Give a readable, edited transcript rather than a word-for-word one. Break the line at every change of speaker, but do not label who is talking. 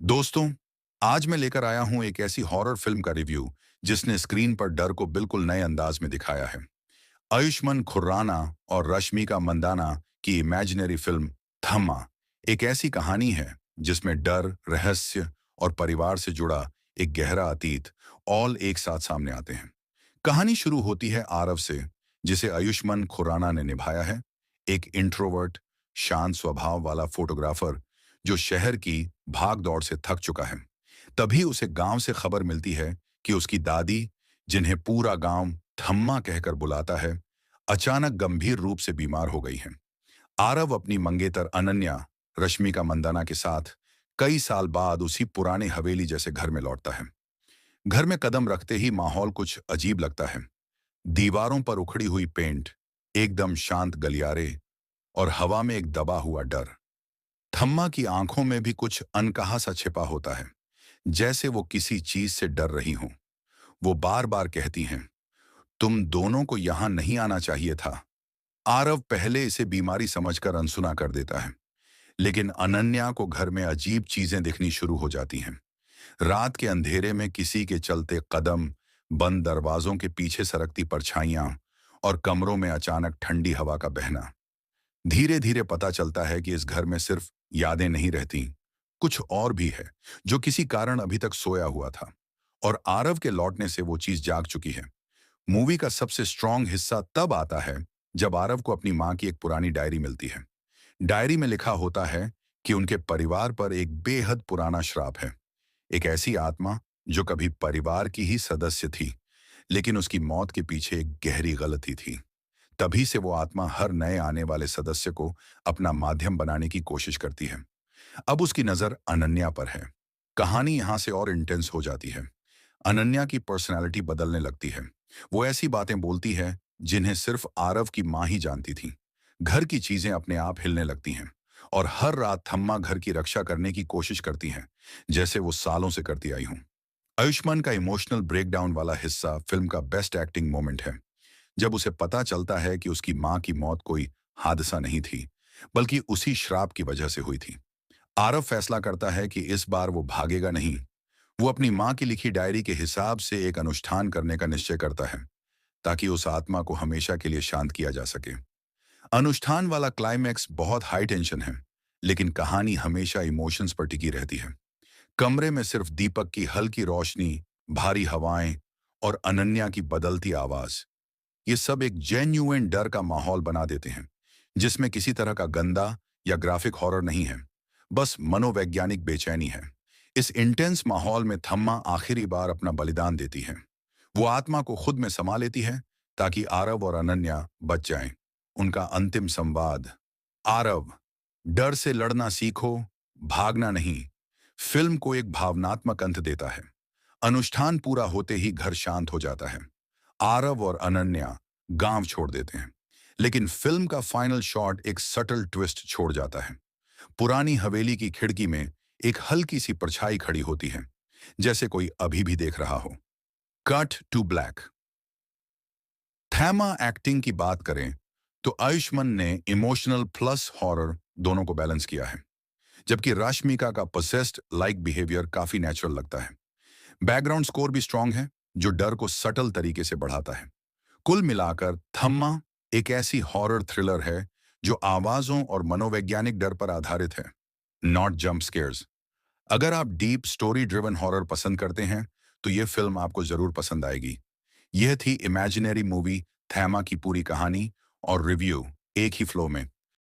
दोस्तों, आज मैं लेकर आया हूं एक ऐसी हॉरर फिल्म का रिव्यू जिसने स्क्रीन पर डर को बिल्कुल नए अंदाज में दिखाया है। आयुष्मान खुर्राना और रश्मिका मंदाना की इमेजिनरी फिल्म थम्मा एक ऐसी कहानी है जिसमें डर, रहस्य और परिवार से जुड़ा एक गहरा अतीत ऑल एक साथ सामने आते हैं। कहानी शुरू होती है आरव से, जिसे आयुष्मान खुराना ने निभाया है। एक इंट्रोवर्ट, शांत स्वभाव वाला फोटोग्राफर जो शहर की भाग दौड़ से थक चुका है। तभी उसे गांव से खबर मिलती है कि उसकी दादी, जिन्हें पूरा गांव थम्मा कहकर बुलाता है, अचानक गंभीर रूप से बीमार हो गई है। आरव अपनी मंगेतर अनन्या, रश्मिका मंदाना के साथ कई साल बाद उसी पुराने हवेली जैसे घर में लौटता है। घर में कदम रखते ही माहौल कुछ अजीब लगता है। दीवारों पर उखड़ी हुई पेंट, एकदम शांत गलियारे और हवा में एक दबा हुआ डर। थम्मा की आंखों में भी कुछ अनकहा सा छिपा होता है, जैसे वो किसी चीज से डर रही हो। वो बार बार कहती हैं, तुम दोनों को यहां नहीं आना चाहिए था। आरव पहले इसे बीमारी समझकर अनसुना कर देता है, लेकिन अनन्या को घर में अजीब चीजें दिखनी शुरू हो जाती हैं। रात के अंधेरे में किसी के चलते कदम, बंद दरवाजों के पीछे सरकती परछाइयां और कमरों में अचानक ठंडी हवा का बहना। धीरे धीरे पता चलता है कि इस घर में सिर्फ यादें नहीं रहती, कुछ और भी है जो किसी कारण अभी तक सोया हुआ था, और आरव के लौटने से वो चीज जाग चुकी है। मूवी का सबसे स्ट्रॉन्ग हिस्सा तब आता है जब आरव को अपनी मां की एक पुरानी डायरी मिलती है। डायरी में लिखा होता है कि उनके परिवार पर एक बेहद पुराना श्राप है। एक ऐसी आत्मा जो कभी परिवार की ही सदस्य थी, लेकिन उसकी मौत के पीछे एक गहरी गलती थी। तभी से वो आत्मा हर नए आने वाले सदस्य को अपना माध्यम बनाने की कोशिश करती है। अब उसकी नजर अनन्या पर है। कहानी यहां से और इंटेंस हो जाती है। अनन्या की पर्सनैलिटी बदलने लगती है। वो ऐसी बातें बोलती है जिन्हें सिर्फ आरव की मां ही जानती थी। घर की चीजें अपने आप हिलने लगती हैं, और हर रात थम्मा घर की रक्षा करने की कोशिश करती हैं, जैसे वो सालों से करती आई हूं। आयुष्मान का इमोशनल ब्रेकडाउन वाला हिस्सा फिल्म का बेस्ट एक्टिंग मोमेंट है, जब उसे पता चलता है कि उसकी मां की मौत कोई हादसा नहीं थी, बल्कि उसी श्राप की वजह से हुई थी। आरव फैसला करता है कि इस बार वो भागेगा नहीं। वो अपनी मां की लिखी डायरी के हिसाब से एक अनुष्ठान करने का निश्चय करता है, ताकि उस आत्मा को हमेशा के लिए शांत किया जा सके। अनुष्ठान वाला क्लाइमैक्स बहुत हाई टेंशन है, लेकिन कहानी हमेशा इमोशंस पर टिकी रहती है। कमरे में सिर्फ दीपक की हल्की रोशनी, भारी हवाएं और अनन्या की बदलती आवाज, ये सब एक जेन्युइन डर का माहौल बना देते हैं, जिसमें किसी तरह का गंदा या ग्राफिक हॉरर नहीं है, बस मनोवैज्ञानिक बेचैनी है। इस इंटेंस माहौल में थम्मा आखिरी बार अपना बलिदान देती है। वो आत्मा को खुद में समा लेती है ताकि आरव और अनन्या बच जाएं। उनका अंतिम संवाद, आरव, डर से लड़ना सीखो, भागना नहीं, फिल्म को एक भावनात्मक अंत देता है। अनुष्ठान पूरा होते ही घर शांत हो जाता है। आरव और अनन्या गांव छोड़ देते हैं, लेकिन फिल्म का फाइनल शॉट एक सटल ट्विस्ट छोड़ जाता है। पुरानी हवेली की खिड़की में एक हल्की सी परछाई खड़ी होती है, जैसे कोई अभी भी देख रहा हो। Cut to black. थैमा एक्टिंग की बात करें तो आयुष्मान ने इमोशनल प्लस हॉरर दोनों को बैलेंस किया है, जबकि रश्मिका का पोसेस्ड लाइक बिहेवियर काफी नेचुरल लगता है। बैकग्राउंड स्कोर भी स्ट्रांग है, जो डर को सटल तरीके से बढ़ाता है। कुल मिलाकर थम्मा एक ऐसी हॉरर थ्रिलर है जो आवाजों और मनोवैज्ञानिक डर पर आधारित है, नॉट जंप स्केयर्स। अगर आप डीप स्टोरी ड्रिवन हॉरर पसंद करते हैं, तो यह फिल्म आपको जरूर पसंद आएगी। यह थी इमेजिनरी मूवी थैमा की पूरी कहानी और रिव्यू एक ही फ्लो में।